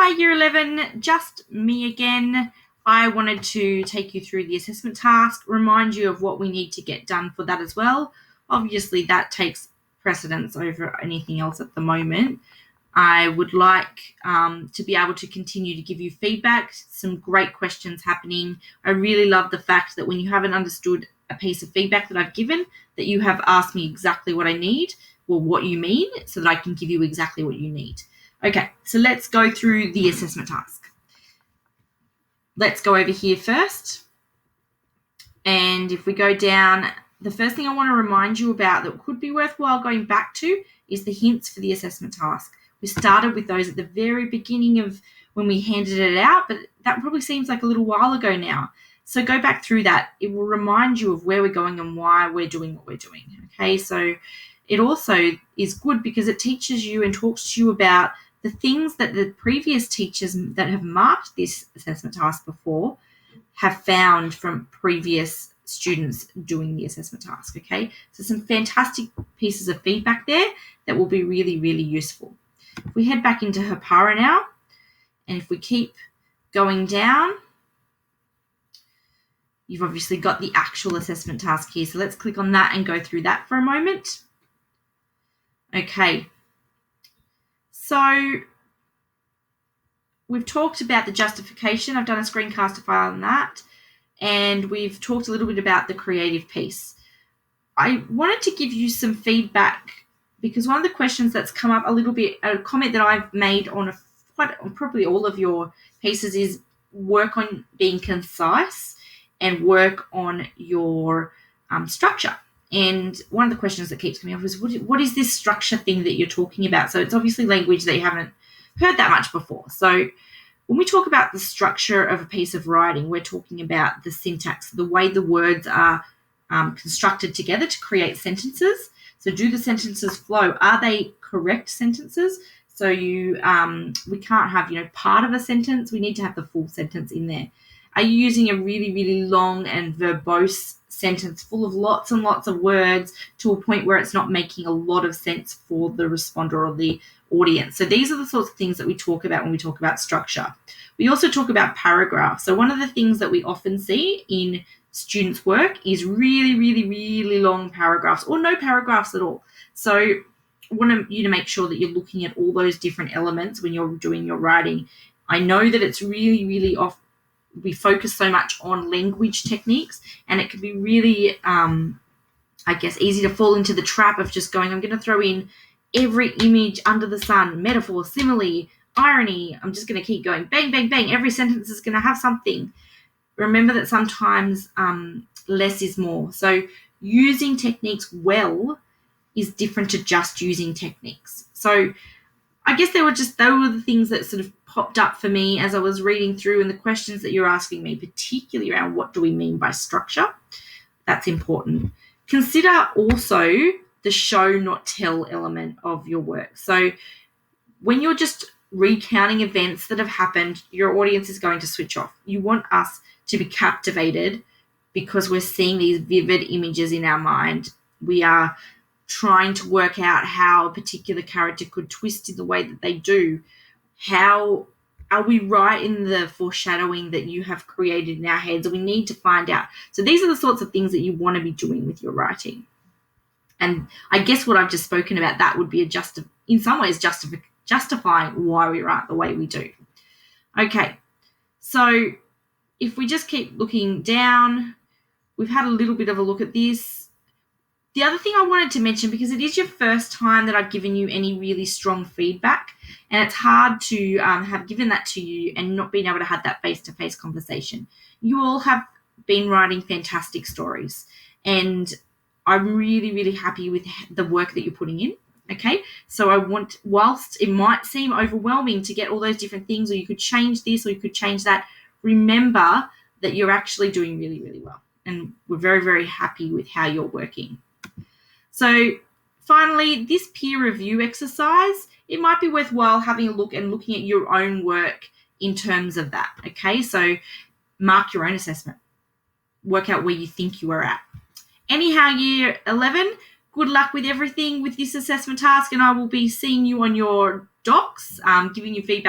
Hi, Year 11, just me again. I wanted to take you through the assessment task, remind you of what we need to get done for that as well. Obviously, that takes precedence over anything else at the moment. I would like to be able to continue to give you feedback, some great questions happening. I really love the fact that when you haven't understood a piece of feedback that I've given, that you have asked me exactly what I need or what you mean so that I can give you exactly what you need. Okay, so let's go through the assessment task. Let's go over here first. And if we go down, the first thing I want to remind you about that could be worthwhile going back to is the hints for the assessment task. We started with those at the very beginning of when we handed it out, but that probably seems like a little while ago now. So go back through that. It will remind you of where we're going and why we're doing what we're doing. Okay, so it also is good because it teaches you and talks to you about the things that the previous teachers that have marked this assessment task before have found from previous students doing the assessment task, okay? So some fantastic pieces of feedback there that will be really, really useful. If we head back into Hapara now, and if we keep going down, you've obviously got the actual assessment task here. So let's click on that and go through that for a moment. Okay. So we've talked about the justification. I've done a screencaster file on that. And we've talked a little bit about the creative piece. I wanted to give you some feedback because one of the questions that's come up a little bit, a comment that I've made on probably all of your pieces is work on being concise and work on your structure. And one of the questions that keeps coming up is, what is this structure thing that you're talking about? So it's obviously language that you haven't heard that much before. So when we talk about the structure of a piece of writing, we're talking about the syntax, the way the words are constructed together to create sentences. So do the sentences flow? Are they correct sentences? So we can't have, part of a sentence. We need to have the full sentence in there. Are you using a really, really long and verbose sentence full of lots and lots of words to a point where it's not making a lot of sense for the responder or the audience? So these are the sorts of things that we talk about when we talk about structure. We also talk about paragraphs. So one of the things that we often see in students' work is really, really, really long paragraphs or no paragraphs at all. So I want you to make sure that you're looking at all those different elements when you're doing your writing. I know that it's really, really we focus so much on language techniques, and it can be really, easy to fall into the trap of just going, I'm going to throw in every image under the sun, metaphor, simile, irony. I'm just going to keep going, bang, bang, bang. Every sentence is going to have something. Remember that sometimes less is more. So using techniques well is different to just using techniques. So I guess they were the things that sort of popped up for me as I was reading through, and the questions that you're asking me, particularly around what do we mean by structure. That's important. Consider also the show, not tell element of your work. So when you're just recounting events that have happened, your audience is going to switch off. You want us to be captivated because we're seeing these vivid images in our mind. We are trying to work out how a particular character could twist in the way that they do. How are we right in the foreshadowing that you have created in our heads? We need to find out. So these are the sorts of things that you want to be doing with your writing. And I guess what I've just spoken about, that would be in some ways justifying why we write the way we do. Okay, so if we just keep looking down, we've had a little bit of a look at this. The other thing I wanted to mention, because it is your first time that I've given you any really strong feedback, and it's hard to have given that to you and not being able to have that face-to-face conversation. You all have been writing fantastic stories, and I'm really, really happy with the work that you're putting in. Okay, so whilst it might seem overwhelming to get all those different things, or you could change this or you could change that, remember that you're actually doing really, really well. And we're very, very happy with how you're working. So finally, this peer review exercise, it might be worthwhile having a look and looking at your own work in terms of that. Okay, so mark your own assessment. Work out where you think you are at. Anyhow, Year 11, good luck with everything with this assessment task, and I will be seeing you on your docs, giving you feedback